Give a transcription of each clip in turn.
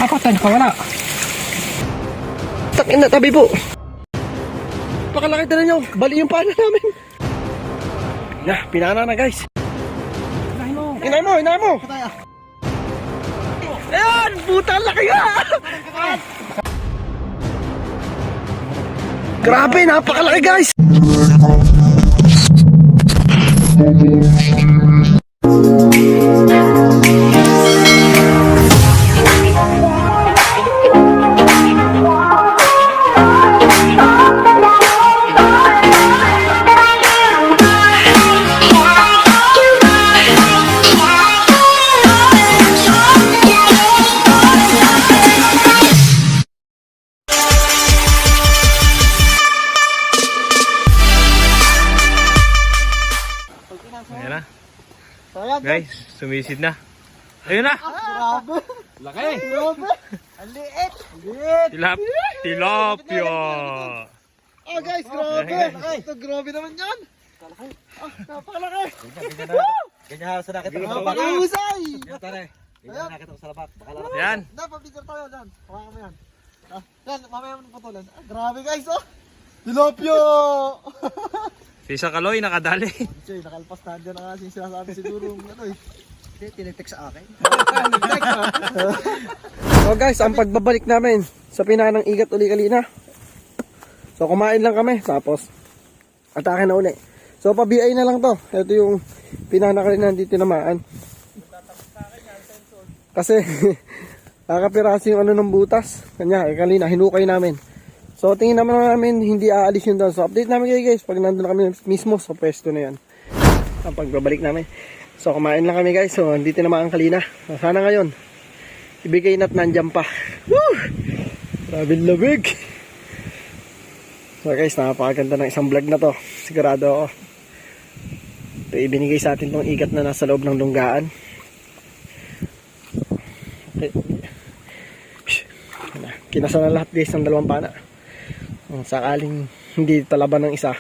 Kapatan ka, wala. Takin na tabi po. Pakalaki na nyo. Bali yung pala namin. Pinana na guys. Inay mo. Ayan, puta laki nga. Grabe, napakalaki guys. Ayan na. Guys, sumisid na. Ayun na. Grabe. Laki. Grabe. Ang liit. Tilapia. Guys, grabe. Ito, grabe naman yan. Napakalaki. Ganyan halos na nakita ko. Napakahusay. Ganyan nakita ko sa labak. Yan. Napapicture tayo dyan. Hawakan mo yan. Yan, mamaya mo putulan. Grabe guys, oh. Tilapia. Si Sakaloy nakadali. Choy, nakalpas na dyan na kasi sinasabi siguro. Ano eh. Tinitek sa akin. So guys, ang pagbabalik namin sa pinanang igat uli kalina. So kumain lang kami, tapos atake na uli. So pa-BI na lang to. Ito yung pinana kalina hindi tinamaan. Kasi kakapiraso yung ano ng butas. Kanya, kalina, hinukay namin. So tingin namin hindi aalis yun doon. So update namin kayo guys pag nandun kami mismo sa pwesto na yan. Ang pagbabalik namin. So kumain lang kami guys. So hindi tinamaan kalina. Sana ngayon ibigay na't nandyan pa. Woo! Sabing labig. So guys, napakaganda ng isang vlog na to. Sigurado ako. Ito ibinigay sa atin tong igat na nasa loob ng lunggaan. Okay. Kinasa na lahat guys ng dalawang pana. Sakaling hindi talaban ng isa.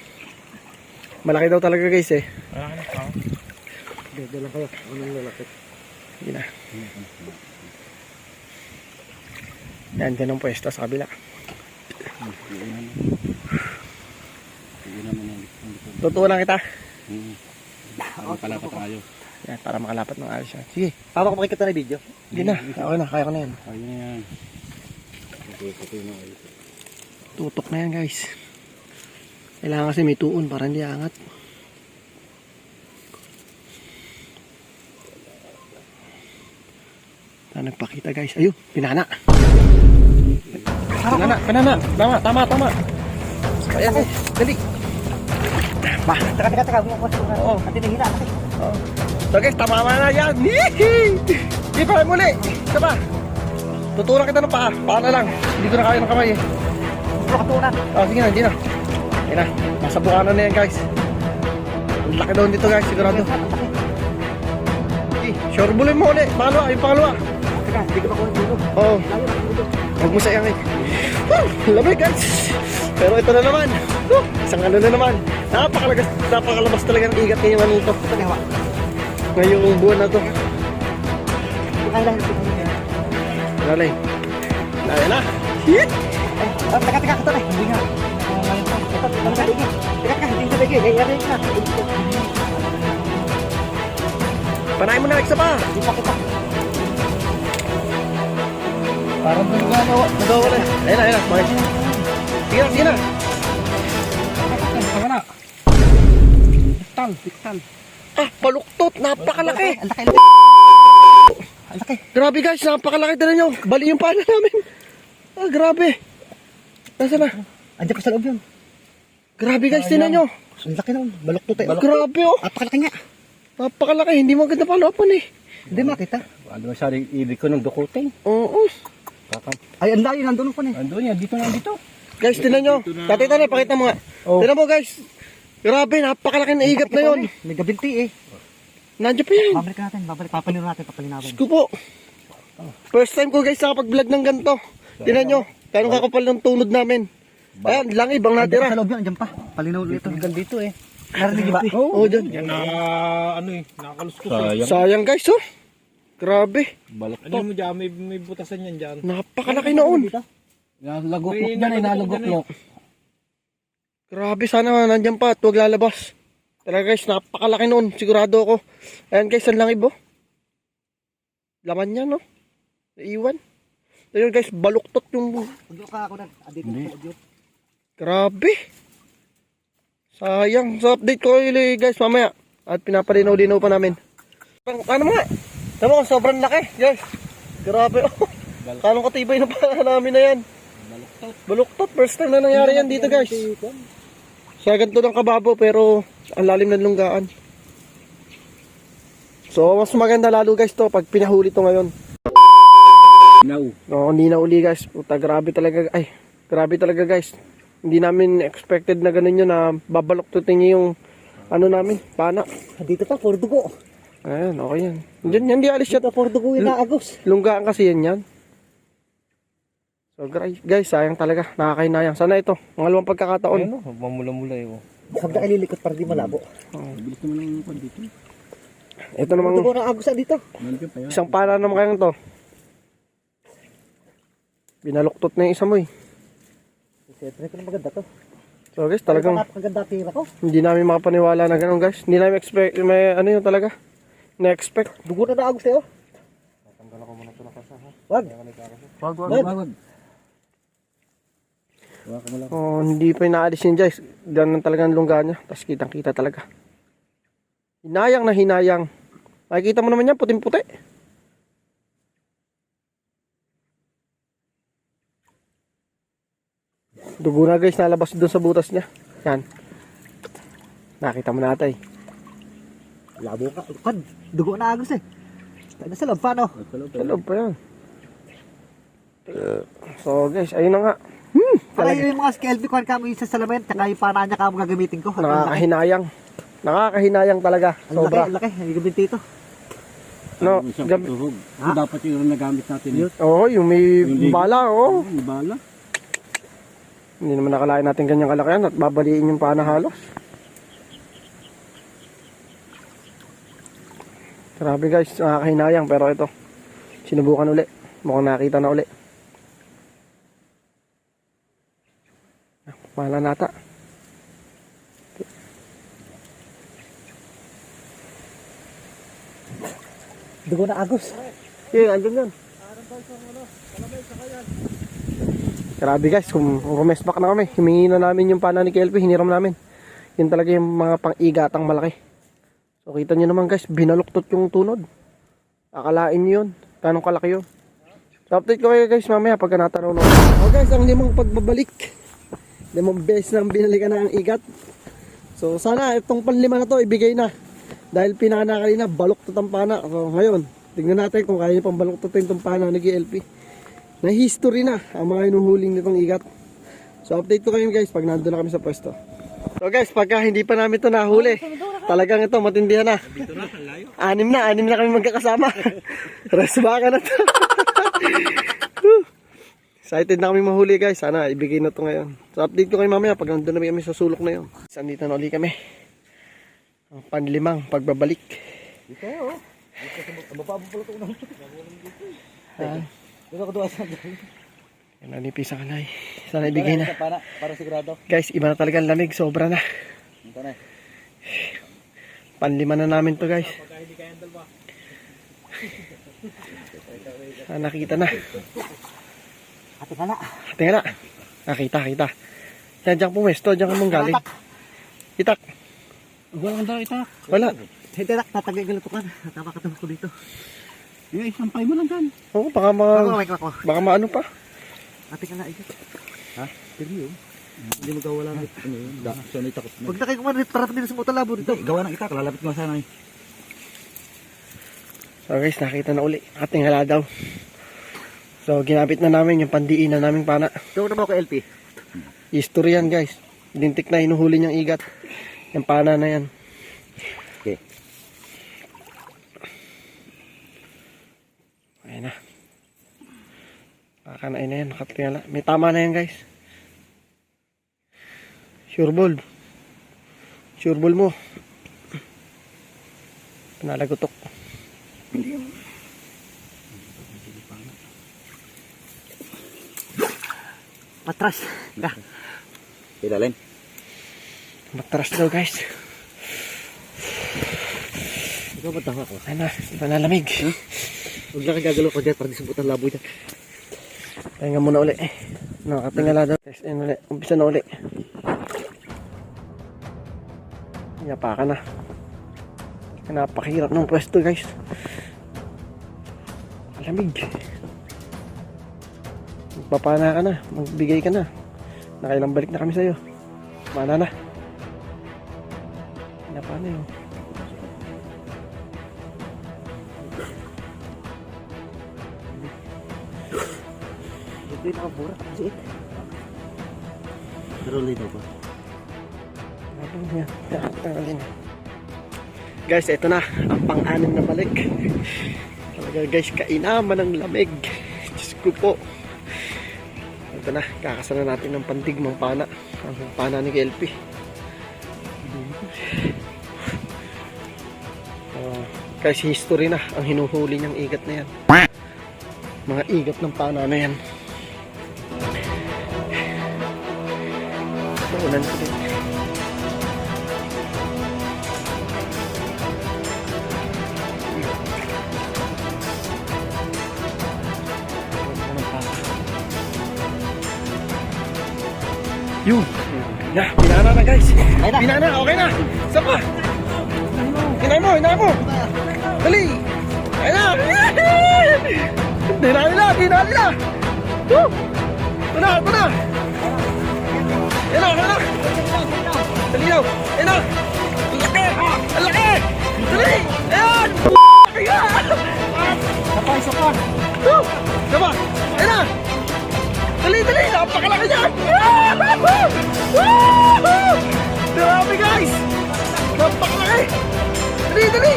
Malaki daw talaga guys eh. Dito lang kayo. Anong lalaki? Hindi na. Yan, dyan ang pwesto sa kabila. Tutuwa lang kita. Makalapat tayo. Yan, para makalapat ng ayos yan. Sige, para ko makikita na video. Hindi na. Okay na. Kaya ko na yan. Ayun na yan. Tutok na yan guys. Kailangan kasi may tuon para hindi angat. Nagpakita guys. Ayun, pinana. Pinana. Tama. Ayan guys, dali. Bah, Teka. oo. At tinihila. Oo. So guys, tama na yan. Hindi pa muli. Isa pa. Tutulan kita ng paa. Paa na lang. Hindi ko na kaya ng kamay eh. Katunan. Sige na, hindi na. Ayun na, nasa bukanan na yan guys. Ang laki daw dito guys, sigurado. Sure bulin mo ulit. Yung pangalawa. Teka, hindi ko pa kunin dito. Oo. Huwag mo sayangin. Lamig guys. Pero ito na naman. Isang ano na naman. Napakalabas talaga ng igat ngayong ano ito. Ngayong buwan na to. Lalay. Laya na. Teka, ito na. Hindi nga. Teka, hindi ko bigay. Yari na. Panahin mo na isa pa. Hindi pa kita. Parang nagawala. Ayun na. Sige na. Wala. Piktal. Baluktot. Napakalaki. Ang laki. Grabe guys, napakalaki talaga nyo. Bali yung pala namin. Grabe. Nasaan na? Andiyan pa sa loob yun. Grabe guys, tinan nyo. Ang laki naman. Baluktot eh. Grabe oh. Napakalaki nga. Napakalaki. Hindi maganda palapan eh. Hindi makita. Ano masyadong ibig ko ng dukuting? Oo. Ay, ang layo. Nandun pa na eh. Andun yan, dito. Guys, tinan nyo. Tatay, pakita mo nga. Tinan mo guys. Grabe, napakalaki na igat na yun. May gabinti eh. Nandiyan pa yan. Babalik natin. Papalino natin. Diyos ko po. First time ko guys nakapag-vlog ng ganito. Tinan nyo. Kaya kakapal ng tunod namin. Ayan, langib ang natira. Sa loob yun. Andiyan pa. Palinaw ulit. Hanggang dito eh. Narinig ba? Oo, dyan. Yan na, nakakalus ko. Sayang guys, oh. Grabe. Ano mo dyan? May butasan yan dyan. Napakalaki noon. Nalugoklok dyan eh, nalugoklok. Grabe, sana nandyan pa at huwag lalabas. Talaga guys, napakalaki noon. Sigurado ako. Ayan guys, ang langib oh. Laman niya no. Naiwan. Ayun guys, baluktot yung... Grabe. Sayang. So update ko kayo guys mamaya. At pinapalinaw-linaw pa namin. Ano mga? Tama ko, sobrang laki guys. Grabe oh. Kanong katibay na pa namin na yan. Baluktot. First time na nangyari yan dito guys. Sa ganito ng kababo pero ang lalim ng lunggaan. So mas maganda lalo guys to pag pinahuli to ngayon. No, hindi na uli guys. Puta, grabe talaga. Ay, grabe talaga guys. Hindi namin expected na ganun yun na babaluktutin niya yung ano namin, pana. Dito pa, puro dugo. Ayan, okay yan. Diyan, hindi alis siya. Puro dugo yung naagos. Lunggaan kasi yan. So guys, sayang talaga. Nakakahinayang. Sana ito, pangalawang pagkakataon. Ayun o, mamula-mula yun. Sabda ililikot para di malabo. Bilis naman ang pan dito. Ito namang Dugo na agos dito. isang pana naman kayang to. Binaluktot na yung isa mo eh. Siyempre ko na maganda to. So guys, talagang Napakaganda tira ko. hindi namin makapaniwala na gano'n guys. Hindi namin expect, may ano yun talaga. Na-expect. Dugo na naagos tayo. Wag. Wag. Oh, hindi pa inaalis yun guys. Ganun talaga ang lungga niya. Tapos kitang kita talaga. Hinayang na hinayang. Makikita mo naman yan, puting-puti. Dugo na guys, nalabas doon sa butas niya. Yan. Nakita mo na ata eh. Labo ka. Kan, dugo na agos eh. Tayo sa loob, paano? Sa loob pa yan. So guys, ayun na nga. Para yung mga skelby ko kamo isa sa lamin, tsaka yung pana niya kamo gagamitin ko. Nakakahinayang. Nakakahinayang talaga. Sobra. Laki, yung gamitin ito. No, Dapat yung nagamit natin yun. Oo, yung may bala, oo. Yung bala. Hindi naman nakalain natin ganyang kalakihan at babaliin yung pana halos. Grabe guys, nakakahinayang pero ito. Sinubukan uli. Mukhang nakita na uli. Mahala nata. Dugo na agos. Yeah, andyan yan. Grabe guys, kung rumesbak na kami, himingi na namin yung pana ni KLP, hiniram namin. Yun talaga yung mga pang-igatang malaki. So kita nyo naman guys, binaluktot yung tunod. Akalain nyo yun, ganong kalaki yun. So update ko kayo guys mamaya pagka natanaw na. So guys, ang limang pagbabalik. 5 beses nang binalikan na ang igat. So sana itong panlima na to ibigay na. Dahil pinana kanina, baluktot ang pana. So ngayon, tingnan natin kung kaya niya pang baluktotin itong pana ni KLP. Na history na ang mga inuhuling nitong igat. So update ko kayo guys pag nandun na kami sa pwesto. So guys, pagka hindi pa namin ito nahuli, talagang ito matindihan na. Anim na kami magkakasama. Resbaka na to. Excited na kami mahuli guys. Sana ibigay na to ngayon. So update ko kayo mamaya pag nandun na kami sa sulok na yun. Sandito na ulit kami. Ang panlimang pagbabalik. Dito oh. Mapapapulot ko na. Dito ko doon sa yan na nipis ang kalay. Sana ibigay na. para sigurado. Guys, iba na talaga ang lamig. Sobra na. Ito na. Panlima na namin to guys. Nakita na. Ate ka na. Ate nga na. Nakita. Diyan pumesto. Diyan ka mong galing. Itak. Wala kang itak. Wala. Hindi na, tatagay galutukan. Nakakatawa ko dito. Eh, sampay mo lang dyan. Oo, baka maano pa. Ate ka na, ito. Ha? Seryo? Hindi mo gawala ng ano yun. Siya na itakot na. Pag nakay kumarit, parang din sa mutalabo dito. Gawa ng itak, lalapit mo sana eh. So guys, nakita na uli. Ating hala daw. So ginamit na namin yung pandiin na naming pana. Ito na mo ko LP. History yan guys. Lintik na hinuhuli niyang igat. Yung pana na yan. Okay. Ayan na. Kakanain na yan. Nakatingala. May tama na yan guys. Sure ball. Sure ball mo. Pinalagotok. Patras. Ka. Ilalim. Matras daw guys. Ikaw ba't tawa ko? Ay na, iba na lamig. Huwag lang kagagalaw ko dyan para di subutan labo dyan. Pahinga muna uli. Nakatingala daw. Test in uli. Umpisa na uli. Yapa ka na. Napakahirap ng pwesto guys. Malamig. Magpapana ka na. Magbigay ka na. Nakailang balik na kami sa'yo. Mana na. Yapa na yun. Ito yung nakabura. Kasi pero lito ba? Tanggalin. Guys, ito na ang pang-anim na balik. Talaga guys, kainaman ng lamig. Diyos ko po. Ito na, kakasana natin ng pandigmang pana. Ang pana ni KLP. Guys, history na ang hinuhuli niyang igat na yan. Mga igat ng pana na yan. Ulan ko din. Yun. Na, pinana na guys. Pinana, okay na. Isa pa. Hinay mo. Dali. Ayun na. Dinali na. Woo. Ito na. Ayun na. Dali daw. Ayun na. Ang laki. Dali. Ayun. Isa pa. Woo. Diba? Ayun na. Dali, napakalaki dyan! Grabe guys! Napakalaki! Dali!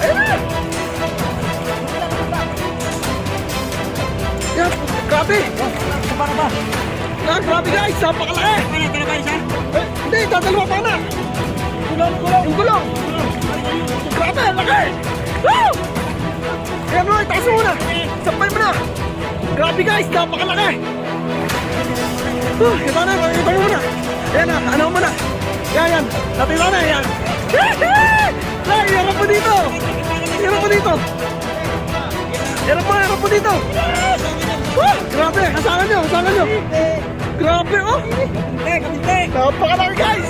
Ayun na! Yan, grabe! Grabe guys, napakalaki! Hindi, dadalawa pa na! Yung gulong! Grabe, laki! Woo! Ayan mo, itaas mo muna! Sampay mo na! Grabe guys, napakalaki! Kita na, makikita mo na! Ayan na, ano mo na! Yan, natira na, yan! Ay, harap mo dito! Harap mo dito! Grabe, kasangan nyo! Grabe, oh! Napakalaki guys!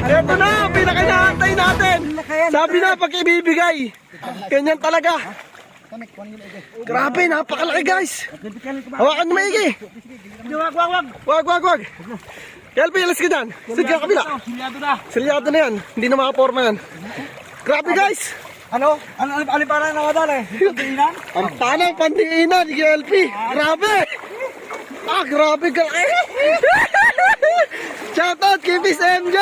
Ito na, pinakinaantay natin! Sabi na, pag ibibigay! Ganyan talaga! Grabe, napakalaki guys! Hawakan mo maigi! Wag! Kelby, alas ka dyan! Sige ka kabila! Silyado na yan! Hindi na makaporma yan! Grabe guys! Ano para nakadala eh? Ang panang pandiinan ni Kelby! Grabe! Grabe kalaki! Shoutout kay Miss MJ!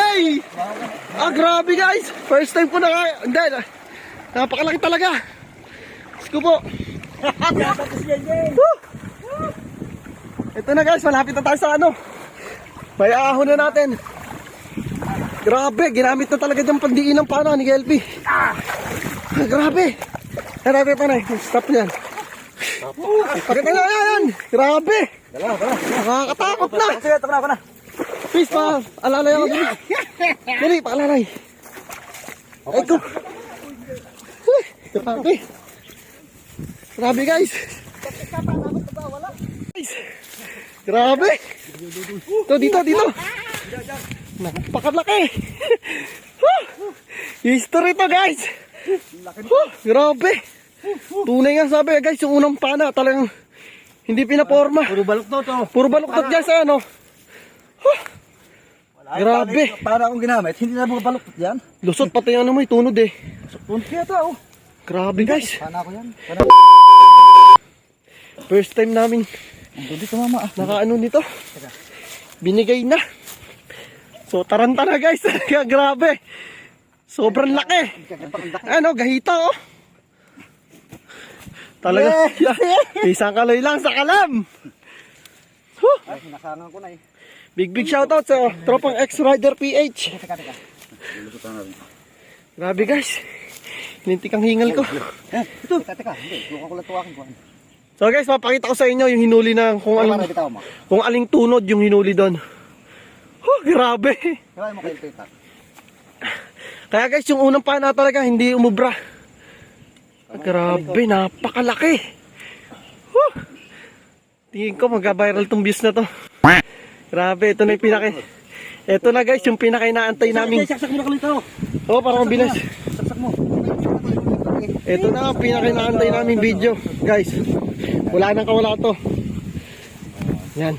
Grabe guys! First time ko hindi, napakalaki talaga! Ko po. Ito na guys, malapit na tayo sa ano. May ahon na natin. Grabe, ginamit na talaga dyan pandiin ng pana ni KLP. Grabe. Grabe pa na, stop niyan. Pakita na yan. Grabe. Nakakatakot na. Ako na. Please pa, alalay ako. Dali, paalalay. Ito. Grabe. Grabe guys. Grabe. Dito. Napakalaki. History to guys. Grabe. Tunay nga sabi guys, yung unang pana talagang hindi pinaporma. Puro baluktot dyan sa ano. Grabe. Para akong ginamit, hindi na mga baluktot yan. Lusot pati ano mo, tunod eh. Punti ito oh. Grabe guys. Pana ko yan. First time namin Dito mama. nakaano nito. Binigay na. So taranta na guys. Grabe. Sobrang laki. Ano, gahita oh. Talaga. Isang kaloy lang sa kalam. Ay, nasangan ko na eh. Big shoutout sa tropang X-Rider PH. Teka. Grabe guys. Lintik ang hingal ko. Ito. Teka. Hindi. Huwag ko lang tuwakin ko. So guys, papakita ko sa inyo yung hinuli na kung Para aling, bitaw mo. kung aling tunod yung hinuli doon. Grabe. Kaya mo kayo pita. Kaya guys, yung unang pana talaga hindi umubra. Grabe, napakalaki. Tingin ko mag-viral tong views na to. Grabe, ito na yung ito na guys, yung pinaka-inaantay namin. Saksak mo na kalito. Oh, para mabilis. Saksak mo. Ito na ang pinaka-inaantay namin video. Guys, wala nang kawala to. Yan.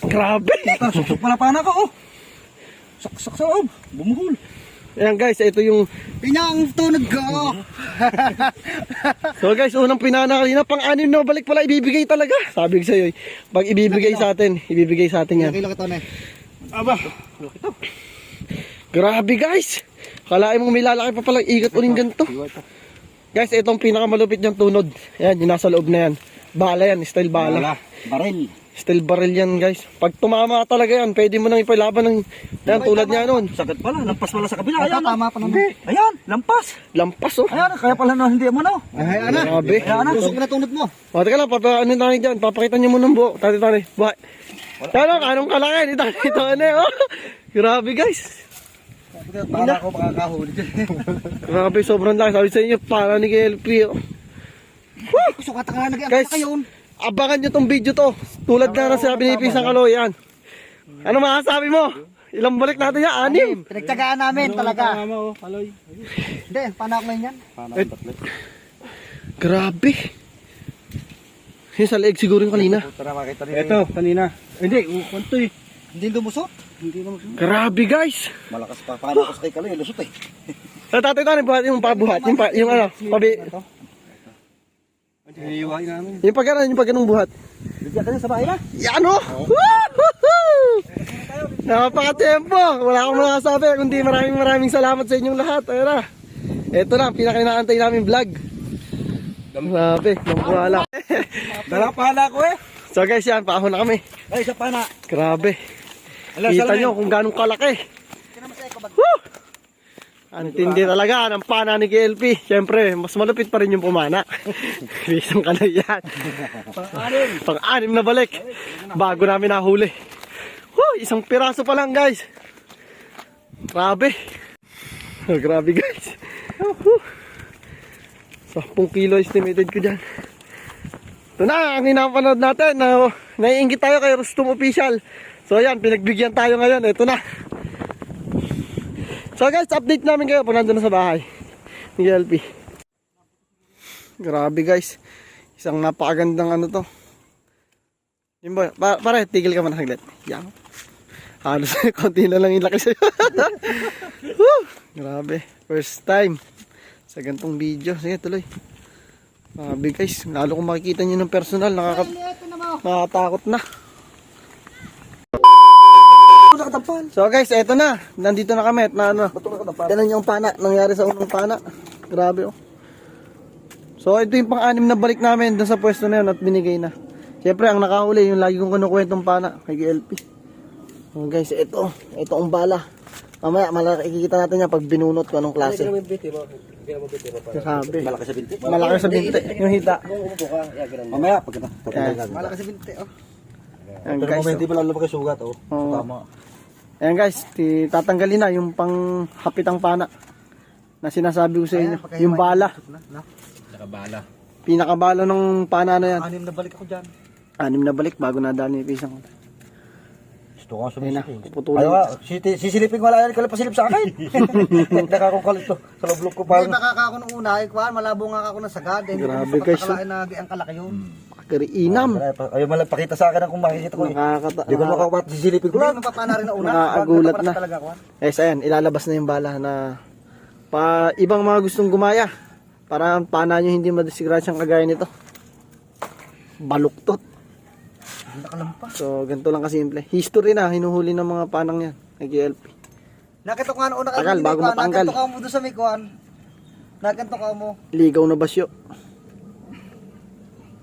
Grabe. Suksok pala pana ko, oh. Saksak sa loob. Bumuhol. Ayan guys, ito yung... Pinang tunod ko. So guys, unang pinana kanina, pang-anim na balik pala, ibibigay talaga. Sabi ko sa'yo, pag ibibigay sa atin yan. Kilo kita na eh. Aba, grabe guys. Kalahin mo may lalaki pa pala, ikat uling ganito. Guys, itong pinakamalupit niyang tunod. Ayan, yung nasa loob na yan. Bala yan, style bala. Baril. Style barrel yan guys. Pag tumama talaga yan, pwede mo nang ipalaban ng yan, tulad niya noon. Sagad pala, lampas pala sa kabila. Ayan, tama pa naman. Ayan, lampas. Lampas oh. Ayan, kaya pala no, hindi mo no. Ay, ano? Grabe. Ayan, tusok na tunod mo. O, teka lang, ano tayo dyan? Papakita niyo muna ng buo. Tati. Buhay. Ano, anong kalaki? Ito, ano eh, oh. Grabe guys. Para ako makakahuli dyan. Grabe, sobrang laki. Sabi sa inyo, para ni KLP. Oh. Sukat ka na Guys, abangan nyo tong video to. Tulad na sabi ni Pisang Kaloy, yan. Ano masasabi mo? Ilang balik natin yan? 6. Pinagtsagaan namin talaga. Hindi, panak na yan. Grabe. Yung sa leeg siguro yung kanina. Ito, kanina. Hindi, kunto eh. Hindi lumusot. Grabe guys. Malakas pa. Paano ako sa kay Kaloy, lusot eh. Tatay tayo buhat yung pabuhat. Yung ano, Hinihiwain namin. yung pag ganung buhat. Bigyan ka na sa bahay na. Yan o! Woohoo! Napaka-tempo! Wala akong makasabi kundi maraming salamat sa inyong lahat. Ayun na. Ito na, pinaka-inaantay namin vlog. Grabe, nambuhala. Dala pala ko eh. So guys, yan, paahon na kami. Ay, isa pa na. Grabe. Kita nyo kung ganong kalaki. Woo! Ang tindi talaga ng pana ni KLP. Siyempre, mas malupit pa rin yung pumana. Isang ka na yan. Pang-anim na balik. Bago namin nahuli. Woo! Isang piraso pa lang guys. Grabe. Grabe guys. 10 kilo estimated ko dyan. Ito na, ang hinapanood natin. Naiingit tayo kay Rustum Official. So yan, pinagbigyan tayo ngayon. Ito na. So guys, update namin kayo pag nandun na sa bahay ni LP. Grabe guys. Isang napakagandang ano to. Yun ba? Pare, tigil ka muna saglit. Yan. Halos konti na lang yung laki sa'yo. Grabe. First time sa gantong video. Sige, tuloy. Grabe guys. Lalo kung makikita nyo ng personal, nakakatakot na. So guys, eto na. Nandito na kami at na ano. Ganun yung pana. Nangyari sa unang pana. Grabe oh. So ito yung pang-anim na balik namin dun sa pwesto na yun at binigay na. Siyempre ang nakahuli yung lagi kong kinukwentong pana kay GLP. So guys, ito ang bala. Mamaya makikita natin yan pag binunot ko anong klase. Grabe. Malaki sa binti. Malaki sa binti. Yung hita. Mamaya, pag ito. Malaki sa binti, oh. Ayan Pero guys. kung hindi pa lalo pa sugat, oh. Oo. Tama. Ayan guys, tatanggalin na yung pang hapitang pana na sinasabi ko sa inyo. Yung bala. Nakabala. Pinakabala ng pana na yan. 6 na balik ako dyan. 6 na balik bago nadaan yung pisang. Gusto ko Ayun na, sumisipin. puputulin. Ayaw, sisilipin ko wala yan, kala pasilip sa akin. Nakakungkalit to. Sa loob ko Hindi, parang. baka ako nung una, malabo nga ako ng sagad. Grabe, guys, oh. Pagkakalain na ang kalaki yun. Kariinam. Ayaw malang pakita sa akin kung makikita ko eh. Hindi ko makapat, sisilipin ko Hindi, lang. mapapana rin na una. Nakaagulat na. Talaga ako. Guys, ayan, ilalabas na yung bala na ibang mga gustong gumaya. Para ang pana nyo hindi madisgrasya kagaya nito. Baluktot. Nakalampas. So, ganito lang kasimple. History na, hinuhuli ng mga panang yan. Nag-LP. Nakita ko nga noong una. Tagal, bago matanggal. Nakita ko mo doon sa Mikuan. Nakita ko mo. Ligaw na basyo.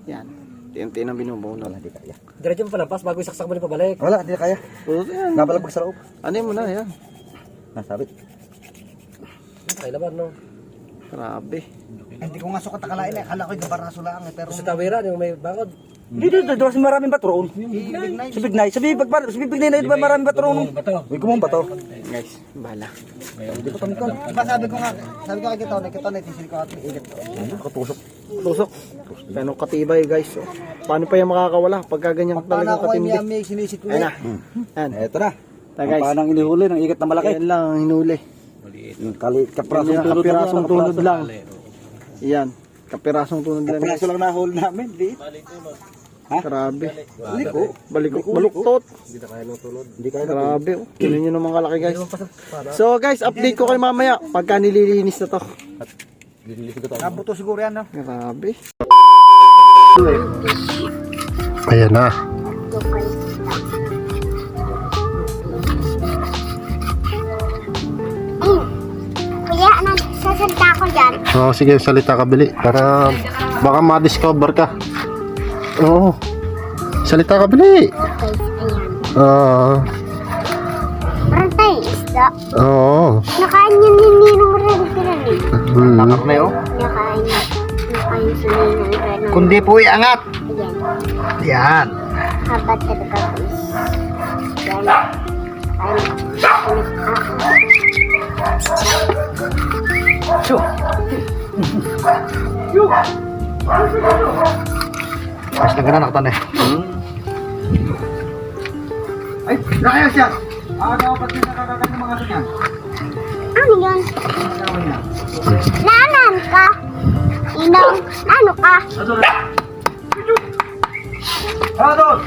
Yan. TNT ng binubuo na. Hindi kaya. Diretso mo palampas bago isaksak mo rin pabalik. Wala, hindi na kaya. Yan. Napalagbag sa loob. Ano mo na, yan. Nasabit. Ay laban no. Grabe. Hindi ko nga sukat akalain eh. Akala ko yung baraso lang eh. Pero Sa tawiran, yung may bakod. dito maraming bato roon. Sa Bignay. Sa Bignay na di ba maraming bato roon? Uy, kumong bato. Guys, bala. Diba sabi ko kay Kiton, tisil ko at ilit. Katusok. Tusok. Ganun katibay guys. Oh. Paano pa yung makakawala pagka ganyan Paano talagang ako ay katimdik? miyami, sinisit ko Ayan na. Ayan. Eto na. Ta guys. Paano ang inihuli ng ikat na malaki? Ayan lang ang hinuli. Yung kapirasong Yan, tunod kapirasong tunod lang. Yan. Kapirasong tunod lang. Kapiraso lang nahuli namin. Di. Grabe. Liko. Baluktot. Hindi kaya na. Grabe. Oh. Tignan nyo naman kalaki guys. So guys, update ko kayo mamaya pagka nililinis na to. Nabuto siguro yan, no? Grabe. Ayan na. Kuya, sasalita ko dyan. Oo, sige, salita ka, Bili. Para baka ma-discover ka. Oo. Salita ka, Bili. Okay, ayan. Oo. Meron tayong isda. Oo. Nakain yun ni Ninong Ren eh. Hmm. May oh. Nakain si Ninong Ren. Kundi po iangat. Ayan. Yan. Habad talaga guys. Yan. Shoo. Ayos na ganun nakatan eh. Ay, nakaya siya. Dapat yung nakakagat ng mga ganyan. Ano yun? Naanan ka? Inong, ano ka? Doon!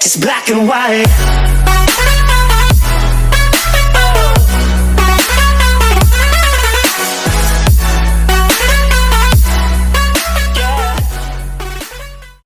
It's black and white.